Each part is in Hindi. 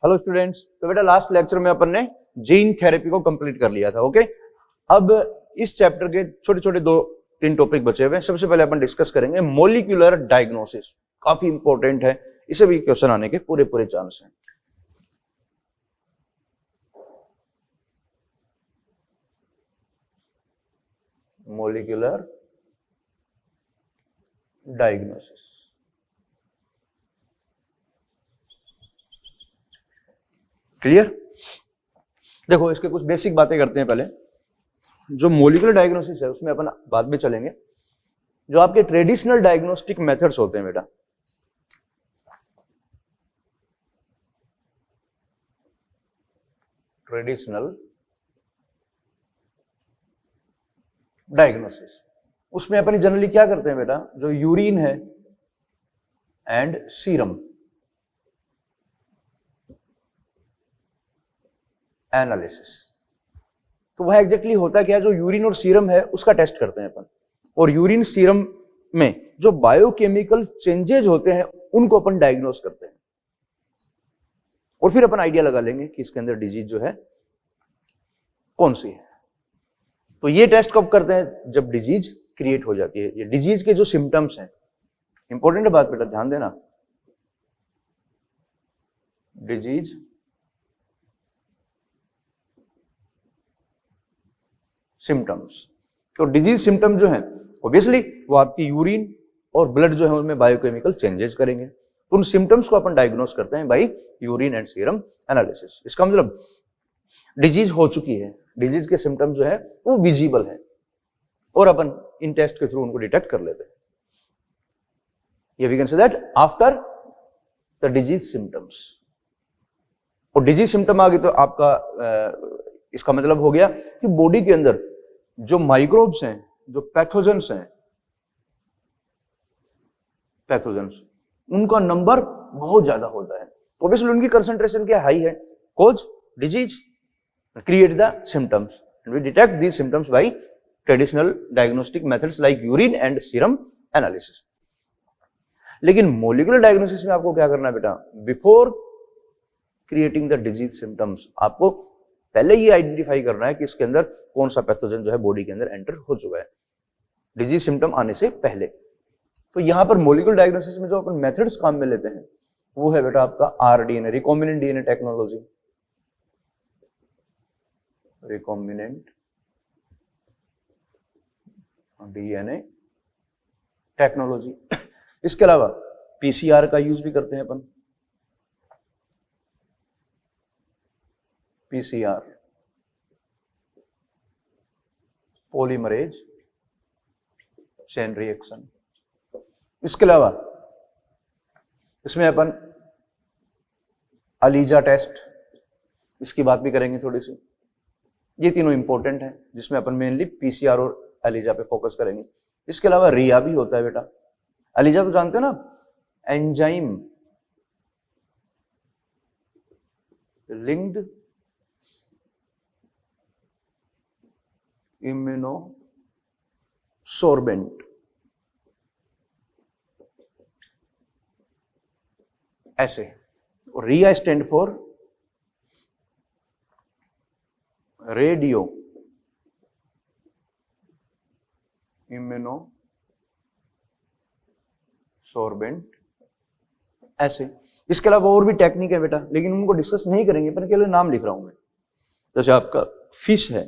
हेलो स्टूडेंट्स, तो बेटा लास्ट लेक्चर में अपन ने जीन थेरेपी को कंप्लीट कर लिया था। ओके, अब इस चैप्टर के छोटे छोटे 2-3 टॉपिक बचे हुए हैं। सबसे पहले अपन डिस्कस करेंगे मॉलिक्यूलर डायग्नोसिस। काफी इंपॉर्टेंट है, इसे भी क्वेश्चन आने के पूरे चांस हैं। Molecular diagnosis, clear? देखो, इसके कुछ बेसिक बातें करते हैं पहले। जो मॉलिक्यूलर डायग्नोसिस है उसमें अपन बाद में चलेंगे। जो आपके ट्रेडिशनल डायग्नोस्टिक मेथड्स होते हैं बेटा, ट्रेडिशनल डायग्नोसिस, उसमें अपन जनरली क्या करते हैं बेटा, जो यूरिन है एंड सीरम एनालिसिस, तो वह एग्जैक्टली होता क्या है, जो यूरिन और सीरम है उसका टेस्ट करते हैं अपन। और यूरिन सीरम में जो बायोकेमिकल चेंजेस होते हैं उनको अपन डायग्नोस करते हैं, और फिर अपन आइडिया लगा लेंगे कि इसके अंदर डिजीज जो है कौन सी है। तो ये टेस्ट कब करते हैं? जब डिजीज क्रिएट हो जाती है। ये डिजीज के जो सिम्टम्स हैं, इंपॉर्टेंट बात बेटा ध्यान देना, डिजीज सिम्टम्स। तो डिजीज सिम्टम जो है ऑब्वियसली वो आपकी यूरिन और ब्लड जो है उनमें बायोकेमिकल चेंजेस करेंगे। तो उन सिम्टम्स को अपन डायग्नोस करते हैं by urine and serum analysis. इसका मतलब डिजीज हो चुकी है, डिजीज के सिम्टम्स जो है वो विजिबल है, और अपन इन टेस्ट के थ्रू उनको डिटेक्ट कर लेते हैं। ये we can say that after the disease symptoms. और डिजीज सिम्टम आ गई तो आपका इसका मतलब हो गया कि बॉडी के अंदर जो माइक्रोब्स हैं, जो पैथोजेंस हैं, पैथोजेंस उनका नंबर बहुत ज्यादा होता है। ऑब्वियसली उनकी कंसंट्रेशन क्या हाई है, cause disease, create the symptoms, and we detect these symptoms by traditional diagnostic methods like urine and serum analysis. लेकिन मोलिकुलर डायग्नोसिस में आपको क्या करना है बेटा, before creating the disease symptoms, आपको पहले ये आइडेंटिफाई करना है कि इसके अंदर कौन सा पैथोजन जो है बॉडी के अंदर एंटर हो चुका है डिजीज सिम्टम आने से पहले। तो यहां पर मोलिकुलर डायग्नोसिस में जो अपन मेथड्स काम में लेते हैं वो है बेटा आपका rDNA, recombinant DNA technology, recombinant DNA technology. इसके अलावा पीसीआर का यूज भी करते हैं अपन, पीसीआर पॉलीमरेज चेन रिएक्शन। इसके अलावा इसमें अपन अलीजा टेस्ट, इसकी बात भी करेंगे थोड़ी सी। ये तीनों इंपॉर्टेंट हैं जिसमें अपन मेनली पीसीआर और एलिजा पे फोकस करेंगे। इसके अलावा रिया भी होता है बेटा। एलिजा तो जानते हो ना, एंजाइम लिंक्ड इम्यूनो सोर्बेंट, ऐसे। और रिया स्टैंड फॉर रेडियो इम्यूनो सोर्बेंट, ऐसे। इसके अलावा और भी टेक्निक है बेटा, लेकिन उनको डिस्कस नहीं करेंगे, पर केवल नाम लिख रहा हूं मैं। जैसे आपका फिश है,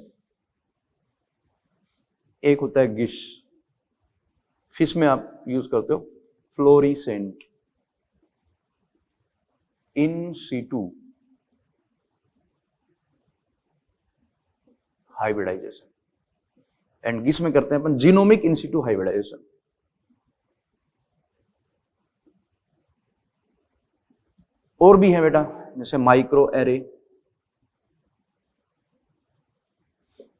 एक होता है गिश, फिश में आप यूज करते हो fluorescent in situ hybridisation, and GISH में करते हैं अपन जीनोमिक इन सीटू हाइब्रिडाइजेशन। और भी है बेटा, जैसे माइक्रो एरे,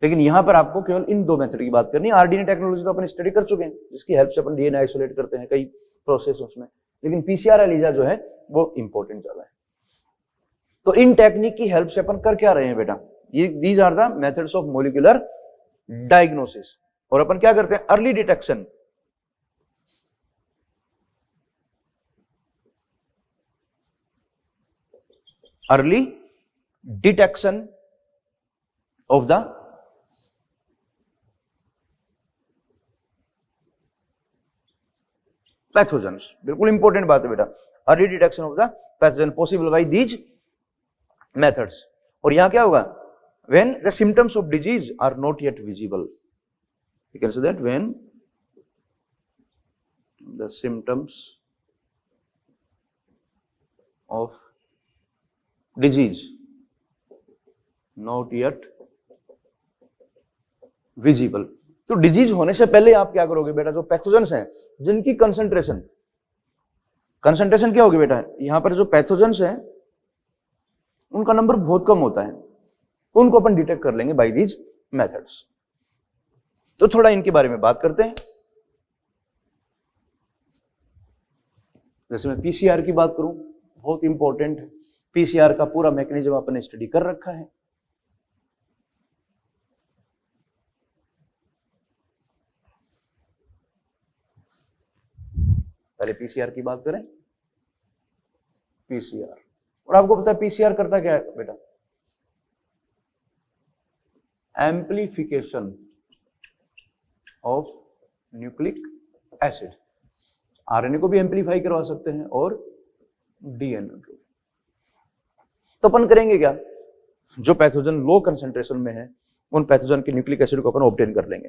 लेकिन यहां पर आपको केवल इन दो मेथड की बात करनी है। आरडीएनए टेक्नोलॉजी तो अपन स्टडी कर चुके हैं, जिसकी हेल्प से अपन डीएनए आइसोलेट करते हैं कई प्रोसेस उसमें, लेकिन पीसीआर एलिजा जो है वो इंपॉर्टेंट ज्यादा है। तो इन टेक्निक की हेल्प से अपन कर क्या रहे हैं बेटा, ये these are the methods of molecular diagnosis. और अपन क्या करते हैं, early detection, early detection of the pathogens. बिल्कुल इंपॉर्टेंट बात है बेटा, early detection of the pathogen possible by these methods. और यहां क्या होगा, when the symptoms of disease are not yet visible, you can say that when the symptoms of disease not yet visible। तो डिजीज होने से पहले आप क्या करोगे बेटा, जो पैथोजेंस हैं जिनकी कंसंट्रेशन क्या होगी बेटा, यहां पर जो पैथोजेंस हैं उनका नंबर बहुत कम होता है, उनको अपन डिटेक्ट कर लेंगे बाय दीज मेथड्स। तो थोड़ा इनके बारे में बात करते हैं। जैसे मैं पीसीआर की बात करूं, बहुत इंपॉर्टेंट है, पीसीआर का पूरा मैकेनिज्म अपन ने स्टडी कर रखा है। पहले पीसीआर की बात करें। पीसीआर, और आपको पता है पीसीआर करता क्या है बेटा, amplification of nucleic acid. RNA को भी एम्प्लीफाई करवा सकते हैं और डीएनए को। तो अपन करेंगे क्या, जो पैथोजन लो कंसंट्रेशन में है उन पैथोजन के न्यूक्लिक एसिड को अपन ऑब्टेन कर लेंगे,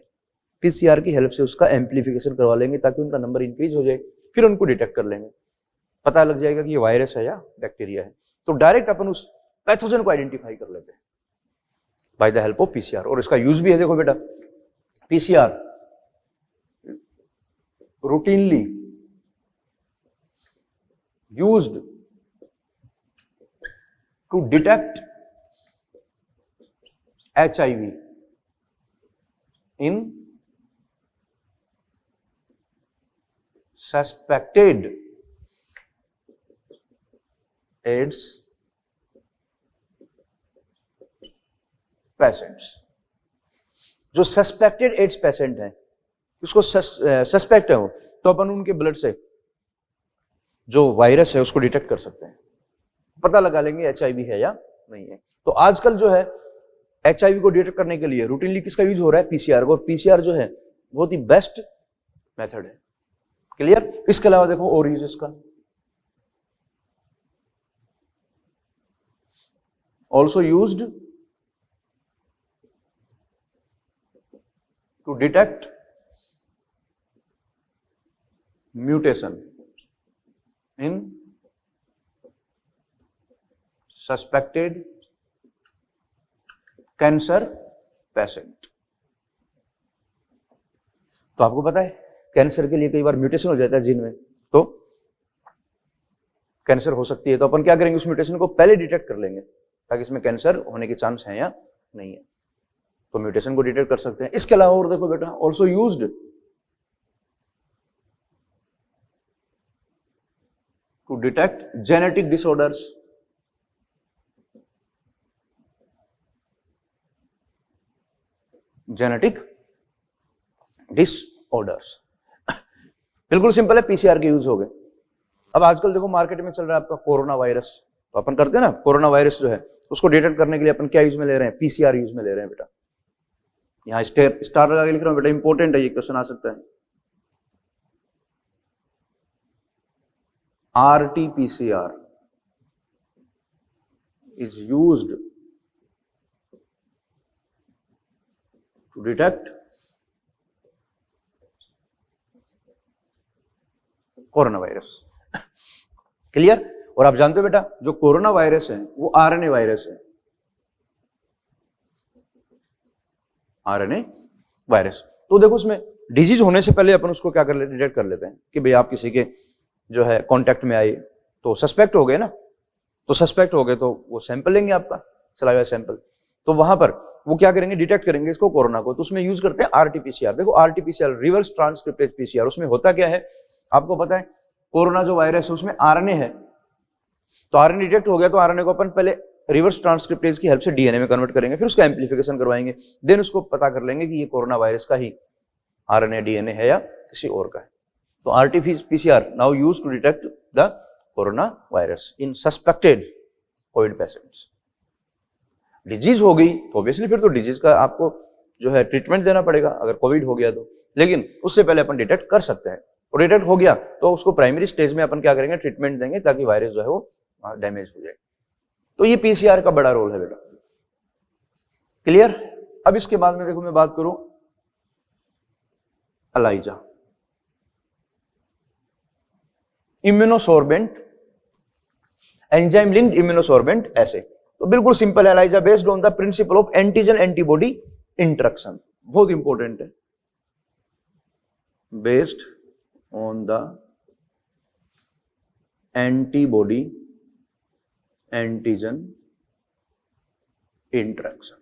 पीसीआर की हेल्प से उसका एम्प्लीफिकेशन करवा लेंगे ताकि उनका नंबर इंक्रीज हो जाए, फिर उनको डिटेक्ट कर लेंगे, पता लग जाएगा कि ये वायरस है या बैक्टीरिया है। तो डायरेक्ट अपन उस पैथोजन को आइडेंटिफाई कर लेते हैं by the help of PCR. और इसका यूज भी है, देखो बेटा, PCR routinely used to detect HIV in suspected AIDS patients. जो सस्पेक्टेड एड्स पेशेंट हैं, उसको सस्पेक्ट है वो, तो अपन उनके ब्लड से जो वायरस है उसको डिटेक्ट कर सकते हैं, पता लगा लेंगे एचआईवी है या नहीं है। तो आजकल जो है एचआईवी को डिटेक्ट करने के लिए रूटीनली किसका यूज हो रहा है, पीसीआर। और पीसीआर जो है बहुत ही बेस्ट मेथड है। क्लियर। इसके अलावा देखो और यूज इसका, also used to detect mutation in suspected cancer patient। तो आपको पता है कैंसर के लिए कई बार म्यूटेशन हो जाता है जीन में, तो कैंसर हो सकती है, तो अपन क्या करेंगे, उस म्यूटेशन को पहले डिटेक्ट कर लेंगे ताकि इसमें कैंसर होने के चांस हैं या नहीं है, तो म्यूटेशन को डिटेक्ट कर सकते हैं। इसके अलावा और देखो बेटा, also used to detect genetic disorders. Genetic disorders बिल्कुल सिंपल है, पीसीआर के यूज हो गए। अब आजकल देखो मार्केट में चल रहा है आपका कोरोना वायरस, तो अपन करते हैं ना, कोरोना वायरस जो है उसको डिटेक्ट करने के लिए अपन क्या यूज में ले रहे हैं, पीसीआर यूज में ले रहे हैं बेटा। यहां स्टार लगा के लिख रहा हूं बेटा, इंपॉर्टेंट है, ये क्वेश्चन आ सकता है। RT-PCR is used to detect corona virus. Clear. और आप जानते हो बेटा, जो कोरोना वायरस है वो आरएनए वायरस है, आरएनए वायरस। तो देखो उसमें डिजीज होने से पहले अपन उसको क्या कर लेते हैं, डिटेक्ट कर लेते हैं कि भाई आप किसी के जो है कांटेक्ट में आए तो सस्पेक्ट हो गए ना, तो सस्पेक्ट हो गए तो वो सैंपल लेंगे आपका सलाइवा सैंपल, तो वहां पर वो क्या करेंगे, डिटेक्ट करेंगे इसको कोरोना को, तो उसमें यूज करते हैं आरटीपीसीआर। देखो आरटीपीसीआर रिवर्स ट्रांसक्रिप्टेज पीसीआर, उसमें होता क्या है आपको पता है, कोरोना जो वायरस है उसमें आरएनए है, तो आरएनए डिटेक्ट हो गया तो आरएनए को अपन पहले रिवर्स ट्रांसक्रिप्टेज की हेल्प से डीएनए में कन्वर्ट करेंगे, फिर उसका एम्प्लीफिकेशन करवाएंगे, देन उसको पता कर लेंगे कि ये कोरोना वायरस का ही आरएनए डीएनए है या किसी और का है। तो RTPCR now used to detect the corona virus in suspected COVID patients. Disease हो गई तो ऑब्वियसली फिर तो डिजीज का आपको जो है ट्रीटमेंट देना पड़ेगा अगर कोविड हो गया तो, लेकिन उससे पहले अपन डिटेक्ट कर सकते हैं। और डिटेक्ट हो गया तो उसको प्राइमरी स्टेज में अपन क्या करेंगे, ट्रीटमेंट देंगे ताकि वायरस जो है वो डैमेज हो जाए। तो ये पीसीआर का बड़ा रोल है बेटा, क्लियर। अब इसके बाद में देखो मैं बात करूं ELISA, immunosorbent, enzyme linked immunosorbent ऐसे। तो बिल्कुल simple, ELISA based on the principle of antigen antibody interaction, बहुत इंपॉर्टेंट है, based on the antibody antigen interaction.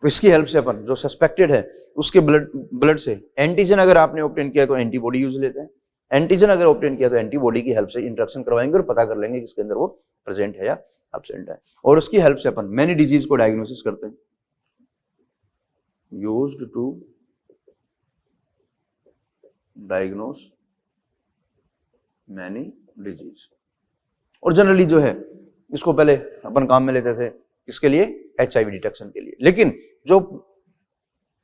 इसकी हेल्प से अपन जो सस्पेक्टेड है उसके ब्लड से एंटीजन अगर आपने ऑब्टेन किया तो एंटीबॉडी यूज लेते हैं, एंटीजन अगर ऑब्टेन किया तो एंटीबॉडी की हेल्प से इंटरेक्शन करवाएंगे और पता कर लेंगे कि इसके अंदर वो प्रेजेंट है या एब्सेंट है। और उसकी हेल्प से अपन मैनी डिजीज को डायग्नोसिस करते हैं, used to diagnose many disease. और जनरली जो है इसको पहले अपन काम में लेते थे किसके लिए, एचआईवी डिटेक्शन के लिए। लेकिन जो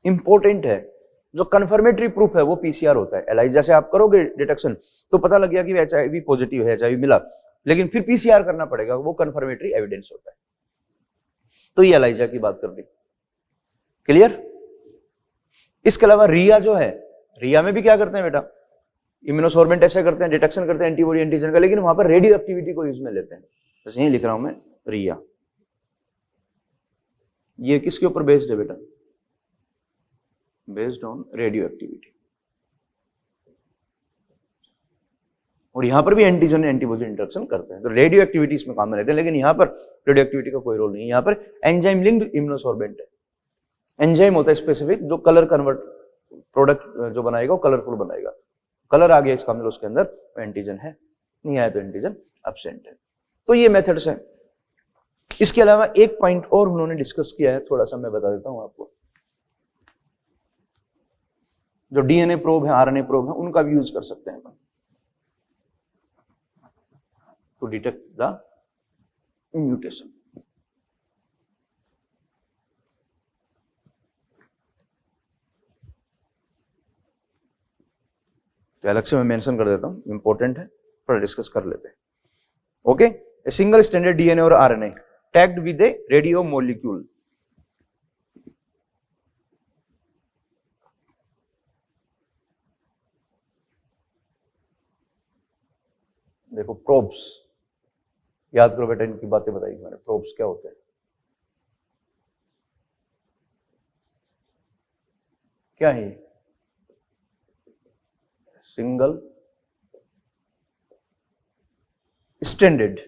इंपॉर्टेंट है, जो कंफर्मेटरी प्रूफ है वो पीसीआर होता है। एलाइजा से आप करोगे डिटेक्शन तो पता लग गया कि एचआईवी पॉजिटिव है, एचआईवी मिला, लेकिन फिर पीसीआर करना पड़ेगा, वो कंफर्मेटरी एविडेंस होता है। तो ये एलाइजा की बात कर दी, क्लियर। इसके अलावा रिया जो है, रिया में भी क्या करते हैं बेटा, इम्यूनोसॉर्बेंट ऐसे करते हैं, डिटेक्शन करते हैं एंटीबॉडी एंटीजन का, लेकिन वहां पर रेडियो एक्टिविटी को यूज में लेते हैं। जैसे यही लिख रहा हूं मैं रिया, ये किसके ऊपर बेस्ड है बेटा, बेस्ड ऑन रेडियो एक्टिविटी। और यहां पर भी एंटीजन एंटीबॉडी इंटरेक्शन करते हैं, तो रेडियो एक्टिविटी इसमें काम में लेते हैं, लेकिन यहां पर रेडियो एक्टिविटी का कोई रोल नहीं है। यहां पर एंजाइम लिंक्ड इम्यूनोसॉर्बेंट है, एंजाइम होता है स्पेसिफिक जो कलर कन्वर्ट प्रोडक्ट जो बनाएगा वो कलरफुल बनाएगा। कलर आ गया इसका मतलब उसके अंदर एंटीजन है, नहीं आया तो एंटीजन एब्सेंट है। तो ये मेथड्स हैं। इसके अलावा एक पॉइंट और उन्होंने डिस्कस किया है, थोड़ा सा मैं बता देता हूं आपको। जो डीएनए प्रोब है, आरएनए प्रोब है, उनका भी यूज कर सकते हैं टू डिटेक्ट द म्यूटेशन। तो अलग से मैं मेंशन कर देता हूं, इंपॉर्टेंट है, थोड़ा डिस्कस कर लेते हैं। Okay, a single standard DNA और RNA tagged with a radio molecule. देखो प्रोब्स, याद करो बेटा, इनकी बातें बताई मैंने। प्रोब्स क्या होते हैं, क्या है, सिंगल स्टैंडर्ड,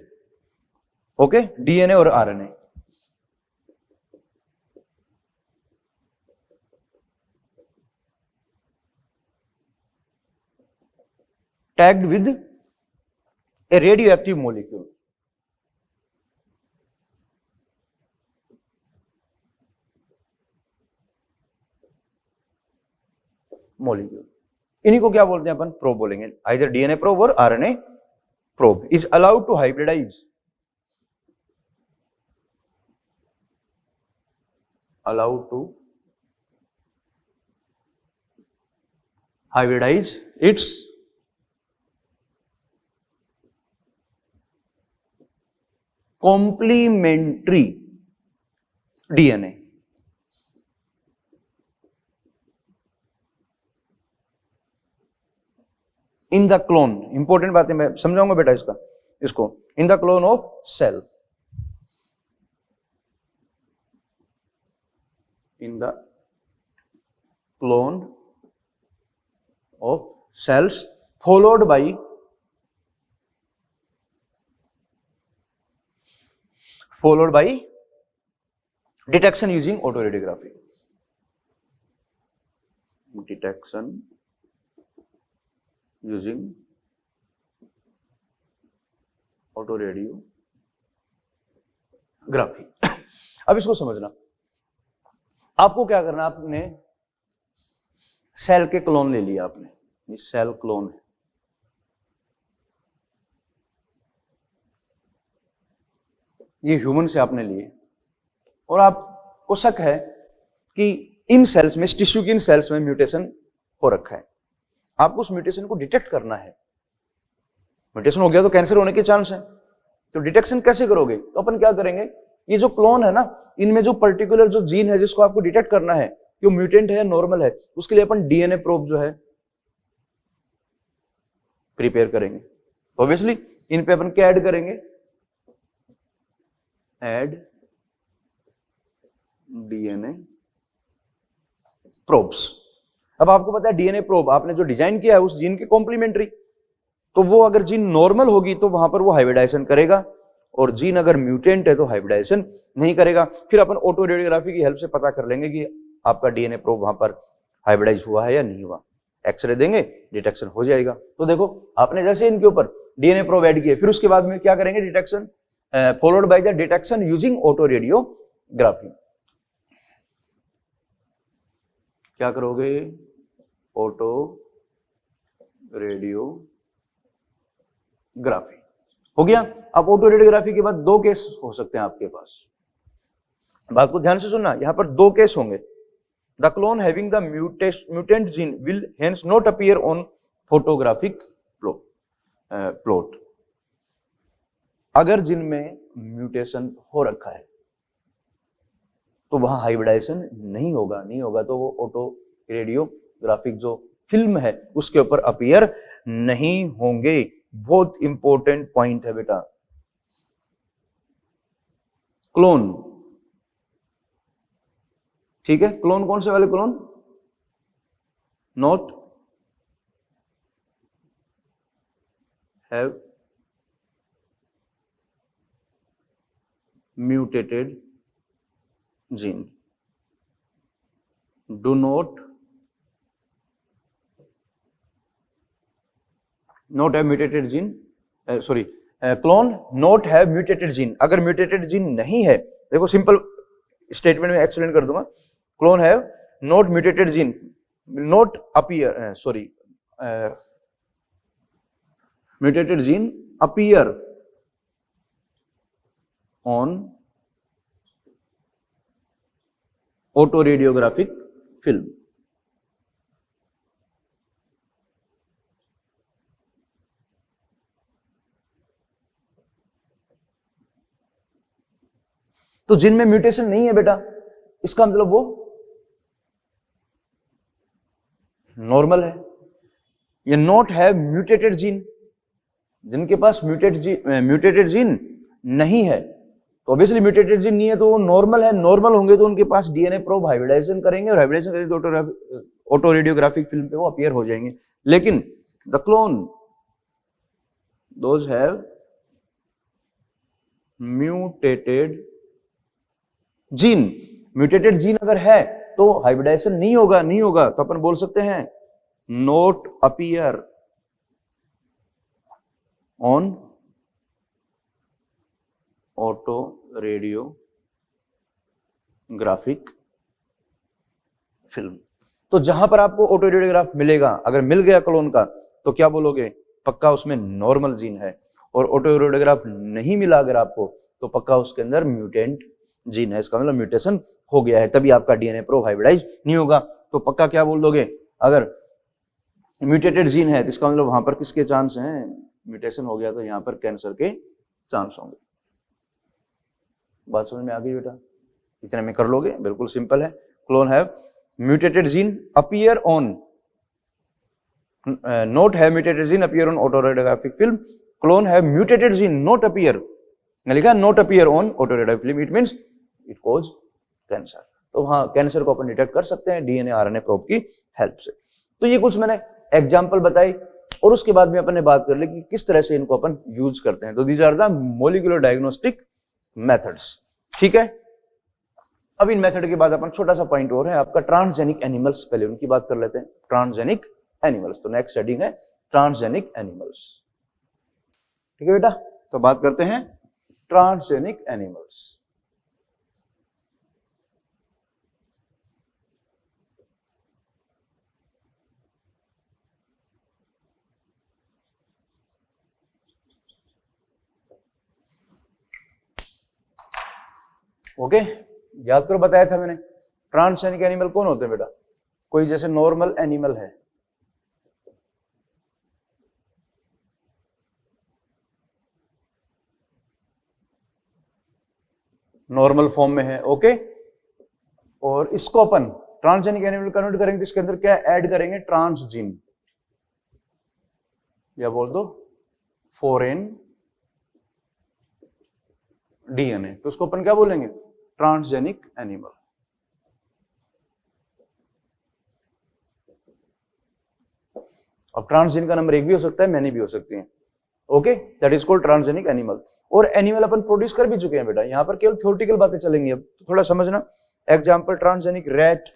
ओके, डीएनए और RNA. Tagged with a radio active molecule. Molecule, इन्हीं को क्या बोलते हैं अपन, प्रोब बोलेंगे। आइदर डीएनए प्रोब और RNA probe is allowed to hybridise, allowed to hybridize its complementary DNA in the clone। Important बातें मैं समझाऊंगा बेटा इसको in the clone of cell, in the clone of cells followed by detection using autoradiography, detection using autoradiography। अब इसको समझना, आपको क्या करना, आपने सेल के क्लोन ले लिया, आपने ये सेल क्लोन है, ये ह्यूमन से आपने लिए और आपको शक है कि इन सेल्स में, इस टिश्यू की इन सेल्स में म्यूटेशन हो रखा है, आपको उस म्यूटेशन को डिटेक्ट करना है। म्यूटेशन हो गया तो कैंसर होने के चांस है, तो डिटेक्शन कैसे करोगे? तो अपन क्या करेंगे, ये जो क्लोन है ना, इनमें जो पर्टिकुलर जो जीन है जिसको आपको डिटेक्ट करना है कि वो म्यूटेंट है या नॉर्मल है, उसके लिए अपन डीएनए प्रोब जो है प्रिपेयर करेंगे। ऑब्वियसली इन पे अपन क्या ऐड करेंगे, ऐड डीएनए प्रोब्स। अब आपको पता है डीएनए प्रोब आपने जो डिजाइन किया है उस जीन के कॉम्प्लीमेंट्री, तो वो अगर जीन नॉर्मल होगी तो वहां पर वो हाइब्रिडाइजेशन करेगा, और जीन अगर म्यूटेंट है तो हाइब्रिडाइजेशन नहीं करेगा। फिर अपन ऑटो रेडियोग्राफी की हेल्प से पता कर लेंगे कि आपका डीएनए प्रोब वहां पर हाइब्रिडाइज हुआ है या नहीं हुआ। एक्सरे देंगे, डिटेक्शन हो जाएगा। तो देखो आपने जैसे इनके ऊपर डीएनए प्रोब ऐड किए, फिर उसके बाद में क्या करेंगे, detection followed by the detection using auto radiography. क्या करोगे, ऑटो रेडियोग्राफी हो गया। अब ऑटो रेडियोग्राफी के बाद दो केस हो सकते हैं आपके पास, बात को ध्यान से सुनना, यहां पर दो केस होंगे। The clone having the mutant gene will hence not appear on photographic plot. अगर जिन में म्यूटेशन हो रखा है तो वहां हाइब्रिडाइजेशन नहीं होगा तो वो ऑटो रेडियोग्राफिक जो फिल्म है उसके ऊपर अपीयर नहीं होंगे। बहुत इंपॉर्टेंट पॉइंट है बेटा। क्लोन, ठीक है, क्लोन कौन से वाले clone, not have mutated gene, do not have mutated gene, sorry, clone not have mutated gene. अगर म्यूटेटेड जीन नहीं है, देखो सिंपल स्टेटमेंट में एक्सप्लेन कर दूंगा, clone have not mutated gene not appear, sorry, mutated gene appear on auto radiographic film. तो जिनमें म्यूटेशन नहीं है बेटा, इसका मतलब वो नॉर्मल है। ये नॉट हैव म्यूटेटेड जीन, जिनके पास म्यूटेटेड जीन नहीं है, तो ऑब्वियसली म्यूटेटेड जीन नहीं है तो वो नॉर्मल है। नॉर्मल होंगे तो उनके पास डीएनए प्रोब हाइब्रिडाइजेशन करेंगे, और हाइब्रिडाइजेशन करेंगे तो ऑटो रेडियोग्राफिक फिल्म पे वो अपीयर हो जाएंगे। लेकिन the clone those have mutated gene, mutated gene अगर है तो हाइब्रिडाइजेशन नहीं होगा तो अपन बोल सकते हैं not appear on auto radiographic film. तो जहां पर आपको ऑटो रेडियोग्राफ मिलेगा, अगर मिल गया क्लोन का, तो क्या बोलोगे, पक्का उसमें नॉर्मल जीन है। और ऑटो रेडियोग्राफ नहीं मिला अगर आपको, तो पक्का उसके अंदर म्यूटेंट जीन है, इसका मतलब म्यूटेशन हो गया है, तभी आपका डीएनए प्रोब हाइब्रिडाइज नहीं होगा। तो पक्का क्या बोल दोगे, अगर म्यूटेटेड जीन है तो इसका मतलब वहां पर किसके चांस हैं, म्यूटेशन हो गया तो यहां पर कैंसर के चांस होंगे। बात समझ में आ गई बेटा? इतने में कर लोगे, बिल्कुल सिंपल है। Clone have mutated gene appear on, not have mutated gene appear on auto radiographic film, clone have mutated gene not appear, लिखा not appear on auto radiographic film, it means it cause cancer. तो हाँ, कैंसर को अपन डिटेक्ट कर सकते हैं डीएनए आरएनए प्रोब की हेल्प से। तो ये कुछ मैंने एग्जाम्पल बताई, और उसके बाद में अपन ने बात कर ली कि किस तरह से इनको अपन यूज करते हैं। तो these are the molecular diagnostic methods, ठीक है। अब इन मेथड के बाद अपन छोटा सा पॉइंट और है आपका ट्रांसजेनिक एनिमल्स, पहले उनकी बात कर लेते हैं। ट्रांसजेनिक एनिमल्स, तो नेक्स्ट हेडिंग है ट्रांसजेनिक एनिमल्स, ठीक है बेटा। तो बात करते हैं ट्रांसजेनिक एनिमल्स। ओके, याद करो बताया था मैंने, ट्रांसजेनिक एनिमल कौन होते हैं बेटा? कोई जैसे नॉर्मल एनिमल है, नॉर्मल फॉर्म में है, ओके, और इसको अपन ट्रांसजेनिक एनिमल कन्वर्ट करेंगे तो इसके अंदर क्या ऐड करेंगे? ट्रांसजीन, या बोल दो फॉरेन डीएनए, तो उसको अपन क्या बोलेंगे? Transgenic animal. अब ट्रांसजीन का नंबर एक भी हो सकता है, मैनी भी हो सकती है, okay, that is called transgenic animal. और एनिमल अपन प्रोड्यूस कर भी चुके हैं बेटा, यहां पर केवल थ्योरेटिकल बातें चलेंगी, अब तो थोड़ा समझना। Example transgenic rat,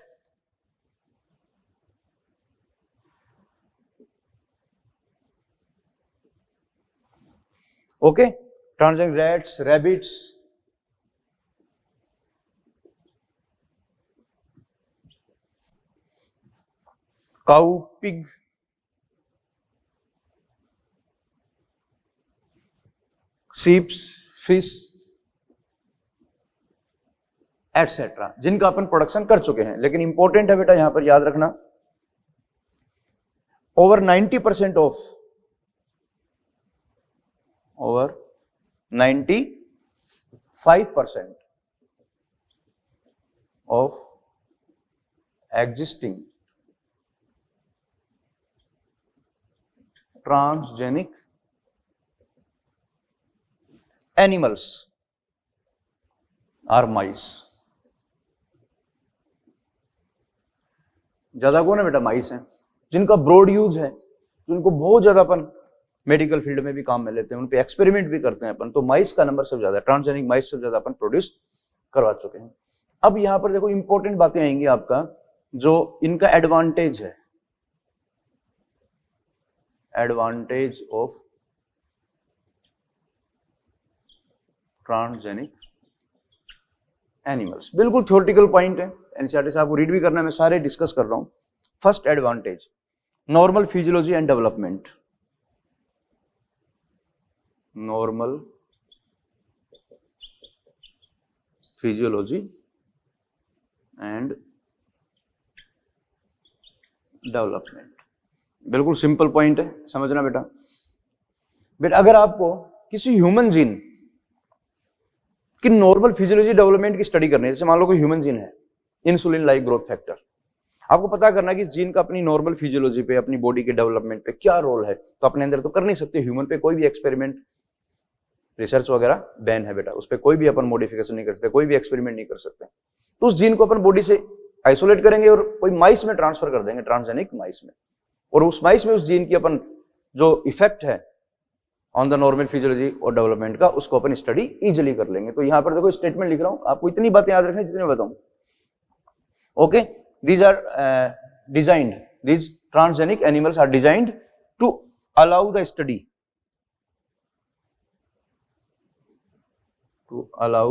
okay, transgenic rats, rabbits, cow, pig, sheeps, fish etcetera, जिनका अपन प्रोडक्शन कर चुके हैं। लेकिन इंपॉर्टेंट है बेटा यहां पर याद रखना, over 90% of, over 95% of existing transgenic animals are mice। ज्यादा कौन है बेटा? माइस हैं, जिनका ब्रॉड यूज है, जिनको बहुत ज्यादा अपन मेडिकल फील्ड में भी काम में लेते हैं, उन पे एक्सपेरिमेंट भी करते हैं अपन, तो माइस का नंबर सबसे ज्यादा, ट्रांसजेनिक माइस सबसे ज्यादा अपन प्रोड्यूस करवा चुके हैं। अब यहां पर देखो इंपॉर्टेंट बातें आएंगी आपका, जो इनका एडवांटेज है, एडवांटेज ऑफ ट्रांसजेनिक एनिमल्स, बिल्कुल थ्योरेटिकल पॉइंट है, एनसीईआरटी साहब को रीड भी करना है, मैं सारे डिस्कस कर रहा हूं। First advantage, normal physiology and development, normal physiology and development, बिल्कुल सिंपल पॉइंट है, समझना बेटा। बेटा अगर आपको किसी ह्यूमन जीन कि नॉर्मल फिजियोलॉजी डेवलपमेंट की स्टडी करनी है, जैसे मान लो कोई ह्यूमन जीन है, इंसुलिन लाइक ग्रोथ फैक्टर, आपको पता करना कि इस जीन का अपनी नॉर्मल फिजियोलॉजी पे, अपनी बॉडी के डेवलपमेंट पे क्या रोल है, तो अपने अंदर तो कर नहीं सकते, ह्यूमन पे कोई भी एक्सपेरिमेंट, रिसर्च वगैरह बैन है बेटा, उस पर कोई भी अपन मॉडिफिकेशन नहीं कर सकते, कोई भी एक्सपेरिमेंट नहीं कर सकते। तो उस जीन को अपन बॉडी से आइसोलेट करेंगे और कोई माइस में ट्रांसफर कर देंगे, ट्रांसजेनिक माइस में, और उस माइस में उस जीन की अपन जो इफेक्ट है ऑन द नॉर्मल फिजियोलॉजी और डेवलपमेंट का, उसको अपन स्टडी इजिली कर लेंगे। तो यहां पर देखो स्टेटमेंट लिख रहा हूं, आपको इतनी बातें याद रखनी जितनी बताऊं, okay. These are designed, these transgenic animals are designed to allow the study, to allow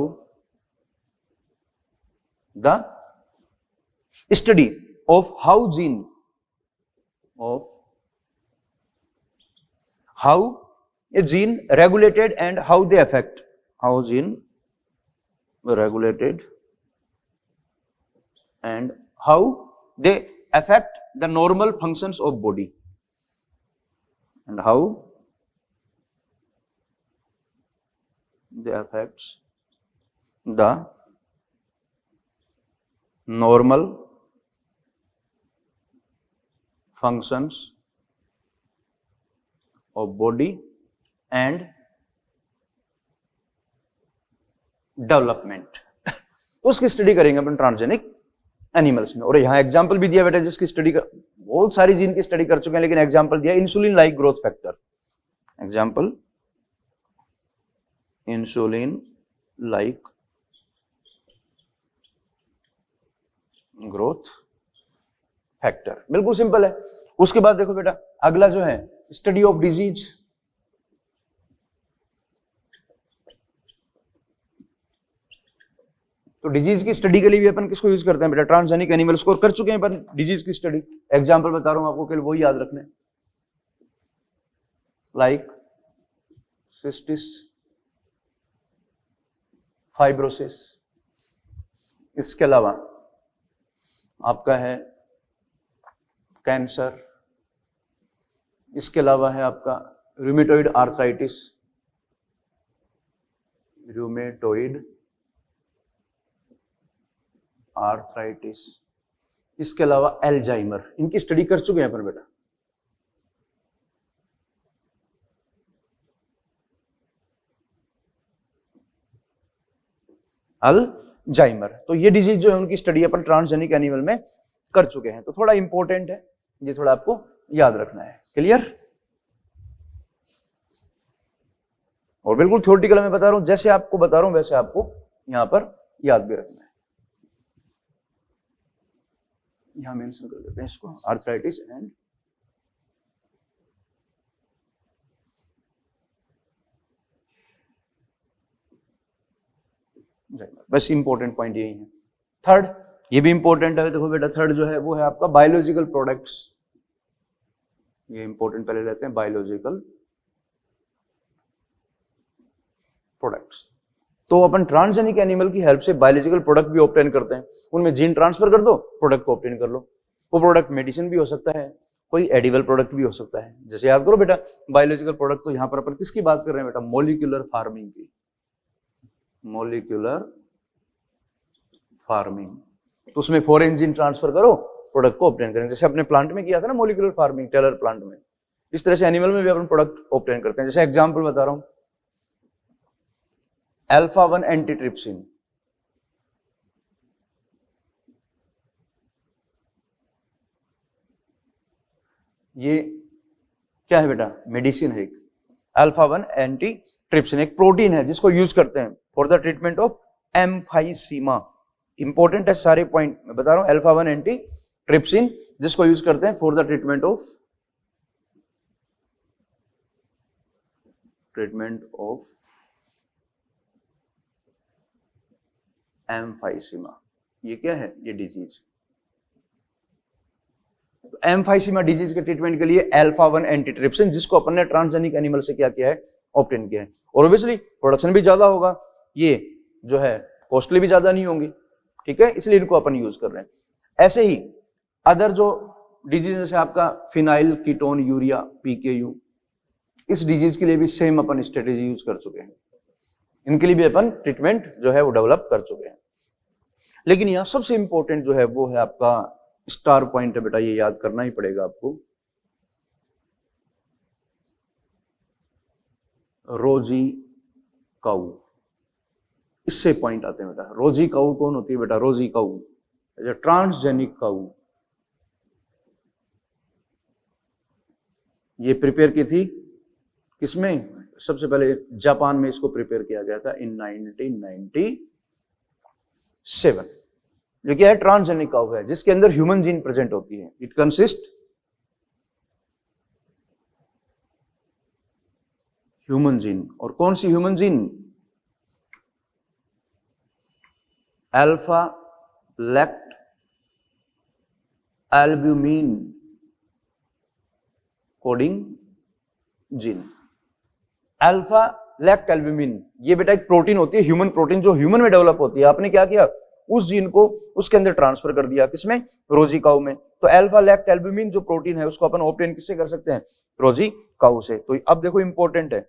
the study of how gene, of how a gene regulated and how they affect, how gene regulated and how they affect the normal functions of body, and how they affects the normal functions of body and development. उसकी स्टडी करेंगे अपन ट्रांसजेनिक एनिमल्स में। और यहां एग्जांपल भी दिया बेटा जिसकी स्टडी कर, बहुत सारी जीन की स्टडी कर चुके हैं, लेकिन एग्जांपल दिया insulin like growth factor, example insulin like growth factor, बिल्कुल सिंपल है। उसके बाद देखो बेटा अगला जो है स्टडी ऑफ डिजीज, तो डिजीज की स्टडी के लिए भी अपन किसको यूज करते हैं बेटा? ट्रांसजेनिक एनिमल्स को। कर चुके हैं अपन डिजीज की स्टडी, एग्जांपल बता रहा हूं आपको, केवल वही याद रखने, लाइक सिस्टिस फाइब्रोसिस, इसके अलावा आपका है कैंसर, इसके अलावा है आपका रूमेटॉइड आर्थराइटिस, रूमेटॉइड आर्थराइटिस, इसके अलावा एल्जाइमर। इनकी स्टडी कर चुके हैं अपन बेटा। अल्जाइमर, तो ये डिजीज जो है उनकी स्टडी अपन ट्रांसजेनिक एनिमल में कर चुके हैं, तो थोड़ा इंपॉर्टेंट है, ये थोड़ा आपको याद रखना है। क्लियर? और बिल्कुल थ्योरेटिकल में बता रहा हूं, जैसे आपको बता रहा हूं वैसे आपको यहां पर याद भी रखना है। यहां मेंशन कर देते हैं इसको, आर्थराइटिस एंड बस इंपॉर्टेंट पॉइंट यही है। थर्ड, ये भी इंपॉर्टेंट है, देखो बेटा थर्ड जो है वो है आपका बायोलॉजिकल प्रोडक्ट्स। ये इंपॉर्टेंट पहले रहते हैं, बायोलॉजिकल प्रोडक्ट्स। तो अपन ट्रांसजेनिक एनिमल की हेल्प से बायोलॉजिकल प्रोडक्ट भी ऑब्टेन करते हैं, उनमें जीन ट्रांसफर कर दो, प्रोडक्ट को ऑब्टेन कर लो। वो प्रोडक्ट मेडिसिन भी हो सकता है, कोई एडिबल प्रोडक्ट भी हो सकता है। जैसे याद करो बेटा बायोलॉजिकल प्रोडक्ट, तो यहां पर अपन किसकी बात कर रहे हैं बेटा? मॉलिक्यूलर फार्मिंग की, मॉलिक्यूलर फार्मिंग। तो उसमें फॉरेन जीन ट्रांसफर करो, प्रोडक्ट को ऑब्टेन करेंगे, जैसे अपने प्लांट में किया था ना मॉलिक्यूलर फार्मिंग, टेलर प्लांट में। इस तरह से एनिमल में भी अपन प्रोडक्ट ऑब्टेन करते हैं। जैसे एग्जांपल बता रहा हूं, अल्फा-1 एंटीट्रिप्सिन, ये क्या है बेटा? मेडिसिन है एक। अल्फा-1 एंटीट्रिप्सिन एक प्रोटीन है जिसको यूज करते हैं for the treatment of emphysema. Important है सारे पॉइंट मैं बता रहा हूं। अल्फा-1 एंटीट्रिप्सिन जिसको यूज करते हैं for the treatment of emphysema. ये क्या है? ये डिजीज। एम्फाइसीमा डिजीज के ट्रीटमेंट के लिए अल्फा-1 एंटीट्रिप्सिन, जिसको अपन ने ट्रांसजेनिक एनिमल से क्या किया है? ऑब्टेन किया है। और ऑब्वियसली प्रोडक्शन भी ज्यादा होगा, ये जो है कॉस्टली भी ज्यादा नहीं होंगे, ठीक है, इसलिए इनको अपन यूज कर रहे हैं। ऐसे ही अदर जो डिजीज जैसे आपका फिनाइल कीटोन यूरिया PKU, इस डिजीज के लिए भी सेम अपन स्ट्रेटेजी यूज कर चुके हैं। इनके लिए भी अपन ट्रीटमेंट जो है वो डेवलप कर चुके हैं। लेकिन यहां सबसे इंपॉर्टेंट जो है वो है आपका स्टार पॉइंट है बेटा, ये याद करना ही पड़ेगा आपको, रोजी काऊ। इससे पॉइंट आते हैं बेटा। रोजी काऊ कौन होती है बेटा? रोजी काऊ ट्रांसजेनिक काऊ। ये प्रिपेयर की थी किसमें? सबसे पहले जापान में इसको प्रिपेयर किया गया था इन 1997। जो क्या है? ट्रांसजेनिक काऊ है, जिसके अंदर ह्यूमन जीन प्रेजेंट होती है। It consist human gene. और कौन सी human gene? Alpha lactalbumin coding gene. Alpha lactalbumin ये बेटा एक प्रोटीन होती है, ह्यूमन प्रोटीन, जो ह्यूमन में डेवलप होती है। आपने क्या किया? उस जीन को उसके अंदर ट्रांसफर कर दिया, किसमें? रोजी काऊ में। तो अल्फा लैक्ट एल्ब्यूमिन जो प्रोटीन है उसको अपन ऑब्टेन किससे कर सकते हैं? रोजी काऊ से। तो अब देखो इंपॉर्टेंट है,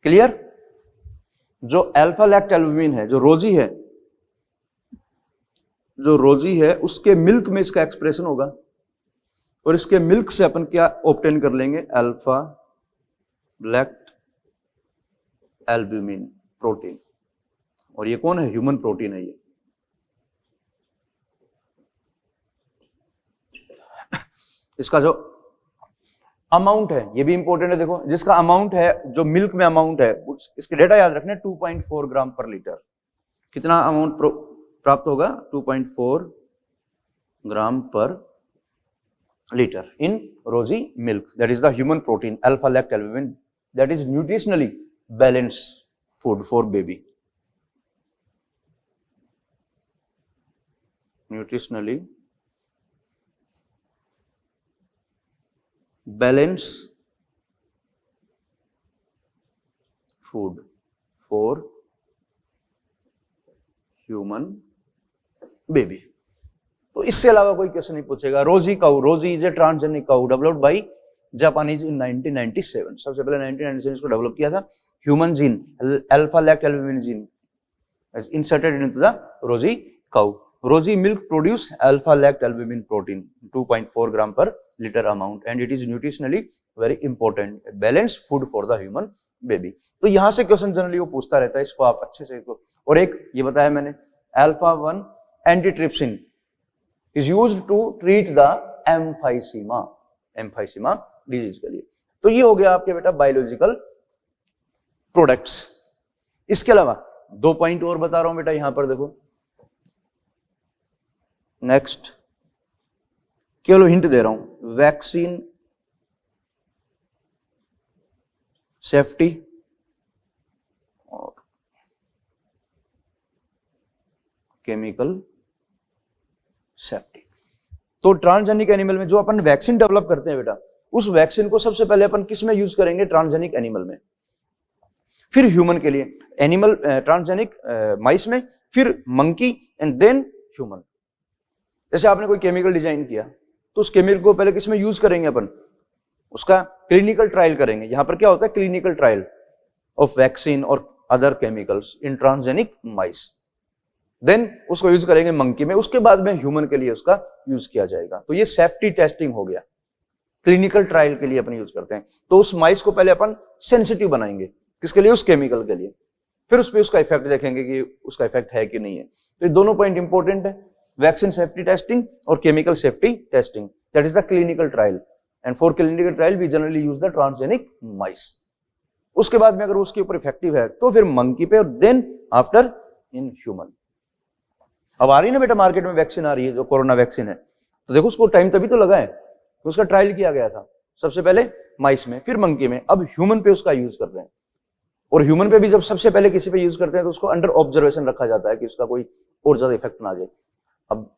क्लियर? जो अल्फा लैक्ट एल्ब्यूमिन है, जो रोजी है, जो रोजी है उसके मिल्क में इसका एक्सप्रेशन होगा, और इसके मिल्क से अपन क्या ऑब्टेन कर लेंगे? Alpha lactalbumin protein. और ये कौन है? ह्यूमन प्रोटीन है ये। इसका जो अमाउंट है ये भी इंपॉर्टेंट है, देखो जिसका अमाउंट है, जो मिल्क में अमाउंट है, इसके डेटा याद रखने, 2.4 ग्राम पर लीटर। कितना अमाउंट प्राप्त होगा? 2.4 gram per litre in Rosie milk. That is the human protein alpha lactalbumin, that is nutritionally balanced food for baby. Nutritionally balance food for human baby. तो इससे अलावा कोई क्वेश्चन नहीं पूछेगा। Rosie cow, Rosie is a transgenic cow developed by Japanese in 1997। सबसे पहले 1997 इसको डेवलप किया था। Human gene alpha lactalbumin gene inserted into the Rosie cow. Rosie milk produce alpha lactalbumin protein 2.4 gram per litre amount and it is nutritionally very important balanced food for the human baby. तो यहां से क्वेश्चन जनरली वो पूछता रहता है, इसको आप अच्छे से इसको। और एक ये बताया मैंने, alpha 1 antitrypsin is used to treat the emphysema disease के लिए। तो ये हो गया आपके बेटा बायोलॉजिकल प्रोडक्ट्स। इसके अलावा 2 पॉइंट और बता रहा हूं बेटा, यहां पर देखो। नेक्स्ट केवल हिंट दे रहा हूं, वैक्सीन सेफ्टी और केमिकल सेफ्टी। तो ट्रांसजेनिक एनिमल में जो अपन वैक्सीन डेवलप करते हैं बेटा, उस वैक्सीन को सबसे पहले अपन किस में यूज करेंगे? ट्रांसजेनिक एनिमल में, फिर ह्यूमन के लिए एनिमल ट्रांसजेनिक माइस में, फिर मंकी एंड देन ह्यूमन। जैसे आपने कोई केमिकल डिजाइन किया तो उस केमिकल को पहले किस में यूज करेंगे अपन? उसका क्लिनिकल ट्रायल करेंगे। यहां पर क्या होता है? क्लिनिकल ट्रायल ऑफ वैक्सीन और other chemicals in transgenic mice. Then उसको यूज करेंगे मंकी में, उसके बाद में ह्यूमन के लिए उसका यूज किया जाएगा। तो ये सेफ्टी टेस्टिंग हो गया, क्लिनिकल ट्रायल के लिए अपन यूज करते हैं। तो उस माइस को पहले अपन सेंसिटिव बनाएंगे, किसके लिए? उस केमिकल के लिए। फिर उस पर उसका इफेक्ट देखेंगे कि उसका इफेक्ट है कि नहीं है। तो ये दोनों पॉइंट इंपॉर्टेंट है, वैक्सीन सेफ्टी टेस्टिंग और chemical safety testing, that is the clinical trial. And for clinical trial we generally use the transgenic mice. उसके बाद में अगर उसके ऊपर इफेक्टिव है तो फिर मंकी पे, और देन आफ्टर इन ह्यूमन। अब आ रही है ना बेटा मार्केट में वैक्सीन आ रही है, जो कोरोना वैक्सीन है, तो देखो उसको टाइम तभी तो लगा है, तो उसका ट्रायल किया गया था। सबसे पहले माइस में, फिर मंकी में, अब ह्यूमन पे उसका यूज कर रहे हैं। और ह्यूमन पे भी जब सबसे पहले किसी पे यूज करते हैं तो उसको अंडर ऑब्जर्वेशन रखा जाता है कि उसका कोई और ज्यादा इफेक्ट ना आ जाए। अब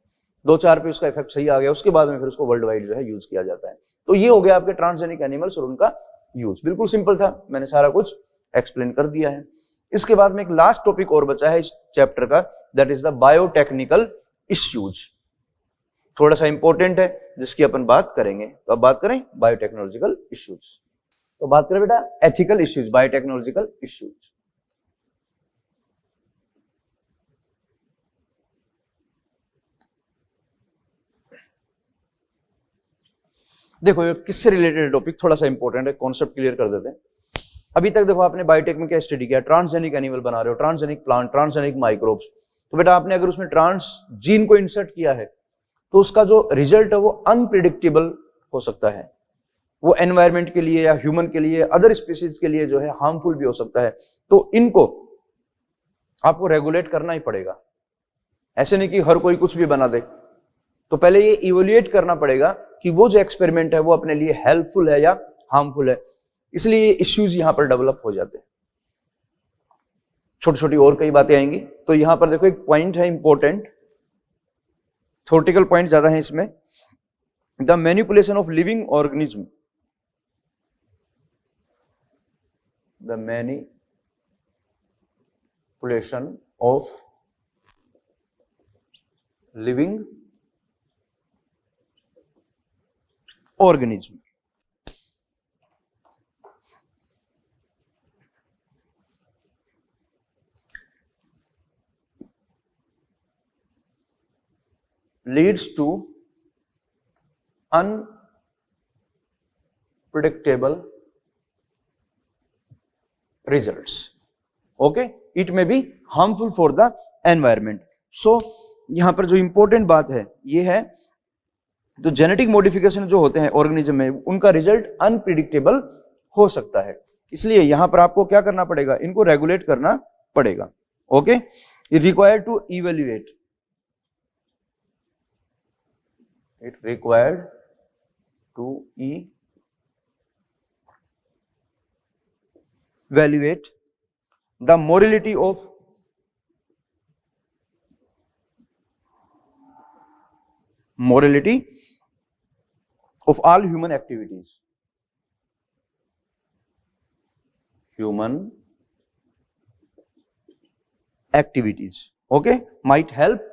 2-4 पे उसका इफेक्ट सही आ गया, उसके बाद में फिर उसको वर्ल्ड वाइड जो है यूज किया जाता है। तो ये हो गया आपके ट्रांसजेनिक एनिमल्स और उनका यूज। बिल्कुल सिंपल था, मैंने सारा कुछ एक्सप्लेन कर दिया है। इसके बाद में एक लास्ट टॉपिक और बचा है इस चैप्टर का, that is the biotechnical issues. थोड़ा सा इंपॉर्टेंट है जिसकी अपन बात करेंगे। तो अब बात करें बायोटेक्नोलॉजिकल इश्यूज। तो बात करें बेटा एथिकल इश्यूज, बायोटेक्नोलॉजिकल इश्यूज। देखो ये किससे रिलेटेड टॉपिक, थोड़ा सा इंपॉर्टेंट है, कॉन्सेप्ट क्लियर कर देते हैं। अभी तक देखो आपने बायोटेक में क्या स्टडी किया? ट्रांसजेनिक एनिमल बना रहे हो, ट्रांसजेनिक प्लांट, ट्रांसजेनिक माइक्रोब्स। तो बेटा आपने अगर उसमें ट्रांस जीन को इंसर्ट किया है तो उसका जो रिजल्ट है वो अनप्रिडिक्टेबल हो सकता है। वो एनवायरमेंट के लिए या ह्यूमन के लिए, अदर स्पीसीज के लिए जो है हार्मफुल भी हो सकता है। तो इनको आपको रेगुलेट करना ही पड़ेगा। ऐसे नहीं कि हर कोई कुछ भी बना दे। तो पहले ये इवोल्यूएट करना पड़ेगा कि वो जो एक्सपेरिमेंट है वो अपने लिए हेल्पफुल है या हार्मफुल है। इसलिए इश्यूज यहां पर डेवलप हो जाते हैं। छोटी छोटी और कई बातें आएंगी। तो यहां पर देखो एक पॉइंट है इंपॉर्टेंट, थ्योरेटिकल पॉइंट ज्यादा है इसमें, the manipulation of living organism, the manipulation of living organism. leads to unpredictable results. Okay, it may be harmful for the environment. So यहां पर जो इंपॉर्टेंट बात है ये है, तो जेनेटिक मॉडिफिकेशन जो होते हैं ऑर्गेनिज्म में, उनका रिजल्ट अनप्रिडिक्टेबल हो सकता है। इसलिए यहां पर आपको क्या करना पड़ेगा? इनको रेगुलेट करना पड़ेगा। Okay, required to evaluate, it required to evaluate the morality of all human activities, human activities okay, might help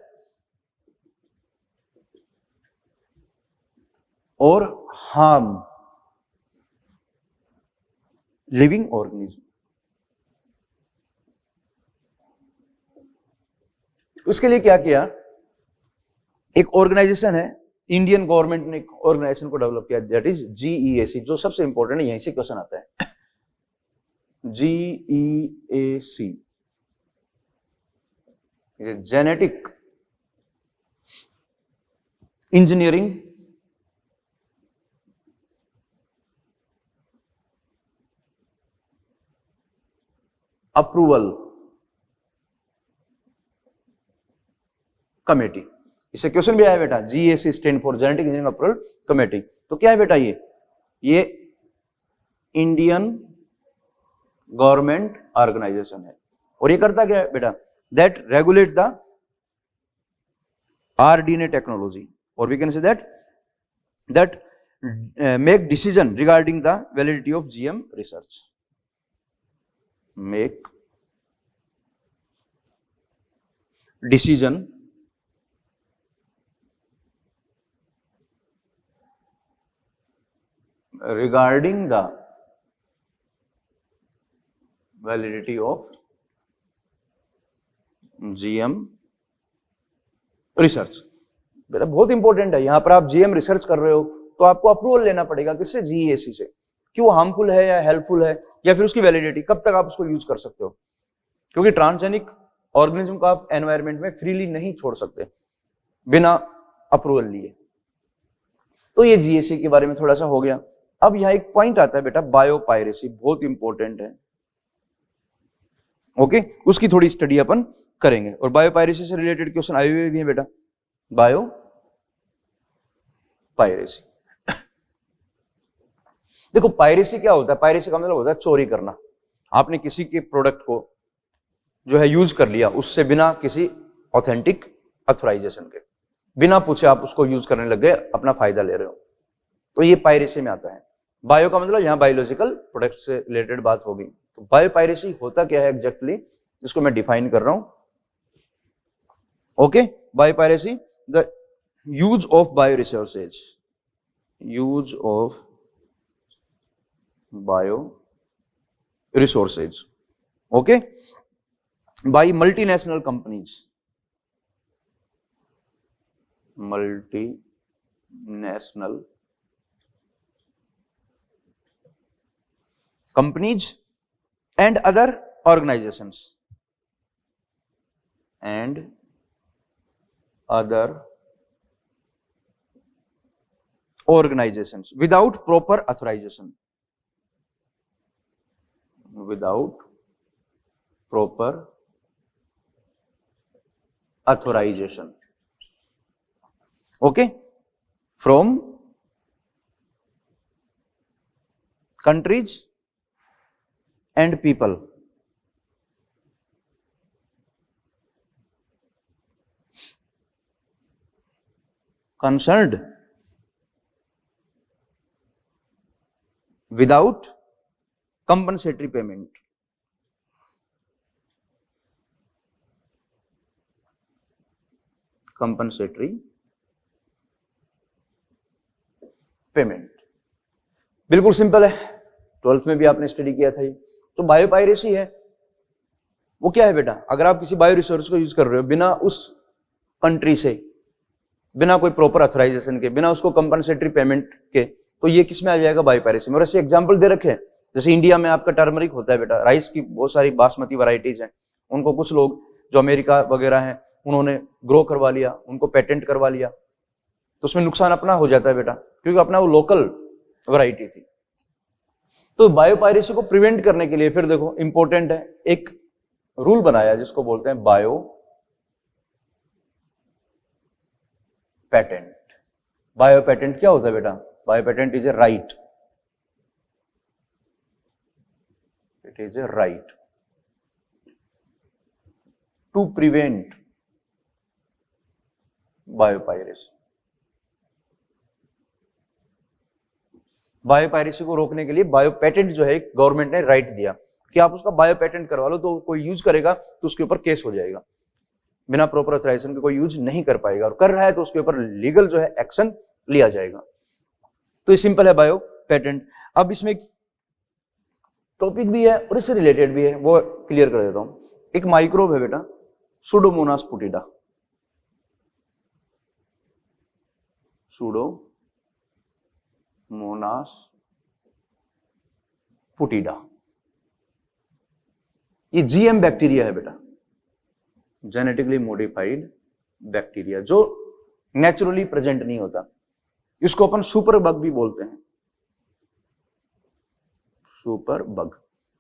और हार्म लिविंग ऑर्गेनिज्म। उसके लिए क्या किया, एक ऑर्गेनाइजेशन है, इंडियन गवर्नमेंट ने एक ऑर्गेनाइजेशन को डेवलप किया, दैट इज जीईएसी, जो सबसे इंपॉर्टेंट है, यहीं से क्वेश्चन आता है। GEAC, genetic engineering approval committee. इससे क्वेश्चन भी आया बेटा, GAC stand for genetic engineering approval committee. तो क्या है बेटा, ये इंडियन गवर्नमेंट ऑर्गेनाइजेशन है, और ये करता क्या है बेटा, that regulate the rDNA technology, और we can say that make decision regarding the validity of GM research, make decision regarding the validity of GM research. बेटा बहुत इंपॉर्टेंट है, यहां पर आप जीएम रिसर्च कर रहे हो तो आपको अप्रूवल लेना पड़ेगा, किससे, जीएसी से, कि वो हार्मफुल है या हेल्पफुल है, या फिर उसकी वैलिडिटी कब तक आप उसको यूज कर सकते हो, क्योंकि ट्रांसजेनिक ऑर्गेनिज्म को आप एनवायरमेंट में फ्रीली नहीं छोड़ सकते बिना अप्रूवल लिए। तो ये जीएसी के बारे में थोड़ा सा हो गया। अब यहां एक पॉइंट आता है बेटा, बायोपायरेसी, बहुत इंपॉर्टेंट है, ओके, उसकी थोड़ी स्टडी अपन करेंगे, और बायोपायरेसी से रिलेटेड क्वेश्चन आए हुए भी हैं बेटा। बायोपायरेसी, देखो पायरेसी क्या होता है, पायरेसी का मतलब होता है चोरी करना। आपने किसी के प्रोडक्ट को जो है यूज कर लिया, उससे बिना किसी ऑथेंटिक ऑथराइजेशन के, बिना पूछे आप उसको यूज करने लग गए, अपना फायदा ले रहे हो, तो ये पायरेसी में आता है। बायो का मतलब यहां बायोलॉजिकल प्रोडक्ट से रिलेटेड बात होगी। तो बायोपायरेसी होता क्या है एग्जैक्टली, जिसको मैं डिफाइन कर रहा हूं। Okay, biopiracy, the use of bio resources, use of bio resources, okay, by multinational companies, multinational companies and other organizations without proper authorization, okay, from countries and people concerned without compensatory payment, बिल्कुल सिंपल है, 12th में भी आपने स्टडी किया था ये। तो बायोपायरेसी है वो क्या है बेटा, अगर आप किसी बायो रिसोर्स को यूज कर रहे हो बिना उस कंट्री से, बिना कोई प्रॉपर ऑथराइजेशन के, बिना उसको कंपनसेटरी पेमेंट के, तो ये किस में आ जाएगा, बायोपायरेसी में। और ऐसे एग्जांपल दे रखे हैं, जैसे इंडिया में आपका टर्मरिक होता है बेटा, राइस की बहुत सारी बासमती वैरायटीज हैं, उनको कुछ लोग जो अमेरिका वगैरह हैं उन्होंने ग्रो करवा लिया, उनको पेटेंट करवा लिया, तो उसमें नुकसान अपना हो जाता है बेटा, क्योंकि अपना वो लोकल वैरायटी थी। तो बायोपायरेसी को प्रिवेंट करने के लिए फिर देखो इंपॉर्टेंट है, एक रूल बनाया जिसको बोलते हैं बायो पेटेंट। बायो पेटेंट क्या होता है बेटा, bio patent is a right, it is a right to prevent biopiracy. Biopiracy को रोकने के लिए बायो पेटेंट जो है गवर्नमेंट ने राइट दिया कि आप उसका बायो पेटेंट करवा लो, तो कोई यूज करेगा तो उसके ऊपर केस हो जाएगा। बिना प्रॉपर ऑथराइजेशन के कोई यूज नहीं कर पाएगा, और कर रहा है तो उसके ऊपर लीगल जो है एक्शन लिया जाएगा। तो ये सिंपल है बायो पेटेंट। अब इसमें एक टॉपिक भी है और इससे रिलेटेड भी है, वो क्लियर कर देता हूं। एक माइक्रोब है बेटा, सुडोमोनास पुटिडा। सुडोमोनास पुटिडा, ये जीएम बैक्टीरिया है बेटा, जेनेटिकली मॉडिफाइड बैक्टीरिया, जो नेचुरली प्रेजेंट नहीं होता। इसको अपन सुपर बग भी बोलते हैं, सुपर बग।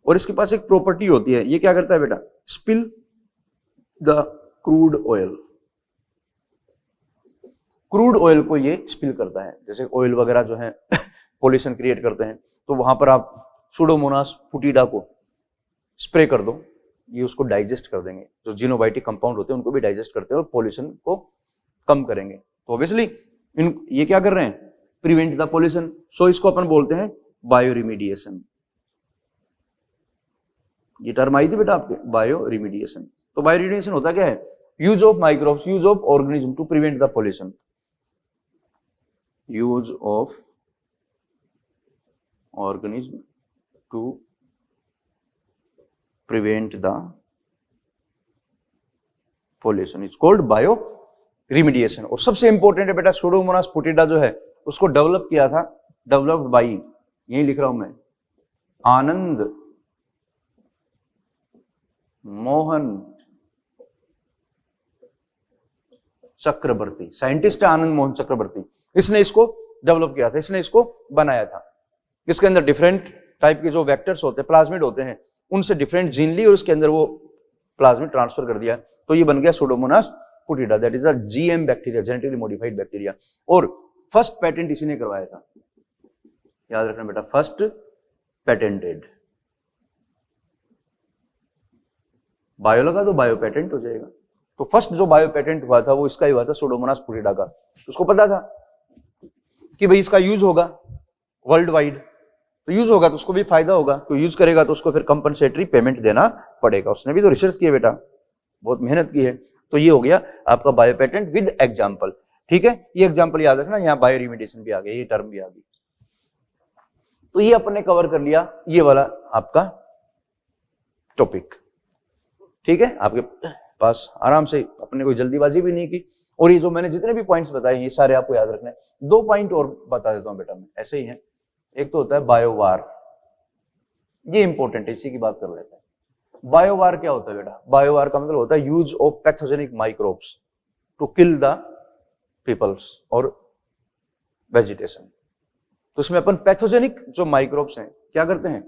और इसके पास एक प्रॉपर्टी होती है, ये क्या करता है बेटा, spill the crude oil. Crude oil को ये स्पिल करता है, जैसे ऑयल वगैरह जो है पॉल्यूशन क्रिएट करते हैं, तो वहां पर आप सुडोमोनास पुटिडा को स्प्रे कर दो, ये उसको डाइजेस्ट कर देंगे। जो जीनोबायोटिक कंपाउंड होते हैं उनको भी डाइजेस्ट करते हैं और पॉल्यूशन को कम करेंगे। तो ऑब्वियसली ये क्या कर रहे हैं, प्रिवेंट द पॉल्यूशन। सो इसको अपन बोलते हैं बायो रिमीडिएशन। ये टर्म आई थी बेटा आपके, बायो रिमीडिएशन। तो बायो रिमीडिएशन होता क्या है, use of microbes, use of organism to prevent the pollution, use of organism to prevent the pollution is called bioremediation. और सबसे इंपॉर्टेंट है बेटा, सुडोमोनास पुटिडा जो है उसको डेवलप किया था, डेवलप्ड बाई, यही लिख रहा हूं मैं, आनंद मोहन चक्रवर्ती। साइंटिस्ट है आनंद मोहन चक्रवर्ती, इसने इसको डेवलप किया था, इसने इसको बनाया था। इसके अंदर डिफरेंट टाइप के जो वेक्टर्स होते हैं, प्लाज्मिड होते हैं, उनसे डिफरेंट जीन ली और उसके अंदर वो प्लाज्मिड ट्रांसफर कर दिया, तो ये बन गया Pseudomonas putida, that is a GM bacteria, genetically modified bacteria. और फर्स्ट पेटेंट इसी ने करवाया था, याद रखना बेटा, फर्स्ट पेटेंटेड। बायो लगा तो बायो पेटेंट हो जाएगा। तो फर्स्ट जो बायो पेटेंट हुआ था वो इसका ही हुआ था, सुडोमोनास पुटिडा का। उसको पता था कि भाई इसका यूज होगा वर्ल्ड वाइड, तो यूज होगा तो उसको भी फायदा होगा, तो यूज करेगा तो उसको फिर कंपनसेटरी पेमेंट देना पड़ेगा। उसने भी तो रिसर्च किया बेटा, बहुत मेहनत की है। तो ये हो गया आपका बायो पेटेंट विद एग्जाम्पल। ठीक है, ये एग्जाम्पल याद रखना, यहाँ बायो रिमीडिएशन भी आ गया, ये टर्म भी आ गई। तो ये अपन ने कवर कर लिया ये वाला आपका टॉपिक। ठीक है, आपके पास आराम से, अपने कोई जल्दीबाजी भी नहीं की। और ये जो मैंने जितने भी पॉइंट्स बताए ये सारे आपको याद रखने। 2 पॉइंट और बता देता हूं बेटा मैं, ऐसे ही है। एक तो होता है बायोवार, ये इंपॉर्टेंट है, इसी की बात कर लेते हैं। बायोवार क्या होता है बेटा, बायोवार का मतलब होता है use of pathogenic microbes to kill the peoples और वेजिटेशन। तो इसमें अपन पैथोजेनिक जो माइक्रोब्स हैं क्या करते हैं,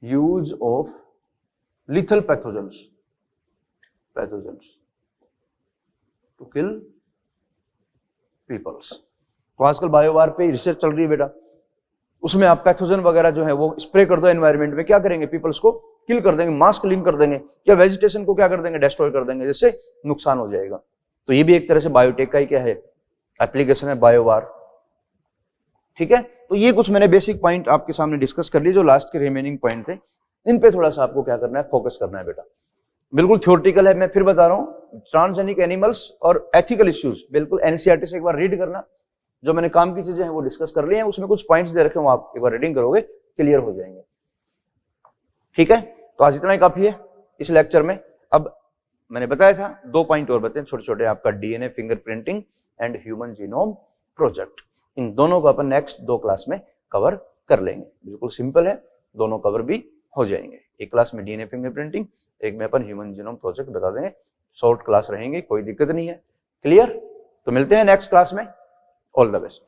use of lethal pathogens to kill peoples. तो आजकल बायोवार पे रिसर्च चल रही है बेटा, उसमें आप पैथोजन वगैरह जो है वो स्प्रे कर दो एनवायरनमेंट में, क्या करेंगे, पीपल्स को किल कर देंगे, मास किलिंग कर देंगे, या वेजिटेशन को क्या कर देंगे, डिस्ट्रॉय कर देंगे, जिससे नुकसान हो जाएगा। तो ये भी एक तरह से बायोटेक का ही क्या है, एप्लीकेशन है बायोवार। ठीक है, तो ये कुछ मैंने बेसिक पॉइंट आपके सामने डिस्कस कर ली, जो लास्ट के रिमेनिंग पॉइंट थे इन पे थोड़ा सा आपको क्या करना है, फोकस करना है बेटा। बिल्कुल थ्योरेटिकल है, मैं फिर बता रहा हूं, ट्रांसजेनिक एनिमल्स और एथिकल इश्यूज, बिल्कुल एनसीईआरटी से एक बार रीड करना। जो मैंने काम की चीजें हैं वो डिस्कस कर ली हैं, उसमें कुछ पॉइंट्स दे रखे हैं, आप एक बार रीडिंग करोगे क्लियर हो जाएंगे। ठीक है, तो आज इतना ही काफी है इस लेक्चर में। अब मैंने बताया था 2 पॉइंट और बताए छोटे छोटे, आपका DNA fingerprinting and human genome project. इन दोनों को अपन नेक्स्ट 2 क्लास में कवर कर लेंगे। बिल्कुल सिंपल है, दोनों कवर भी हो जाएंगे। एक क्लास में डीएनए फिंगरप्रिंटिंग, एक में अपन ह्यूमन जीनोम प्रोजेक्ट बता देंगे। शॉर्ट क्लास रहेंगे, कोई दिक्कत नहीं है। क्लियर? तो मिलते हैं नेक्स्ट क्लास में। All the best.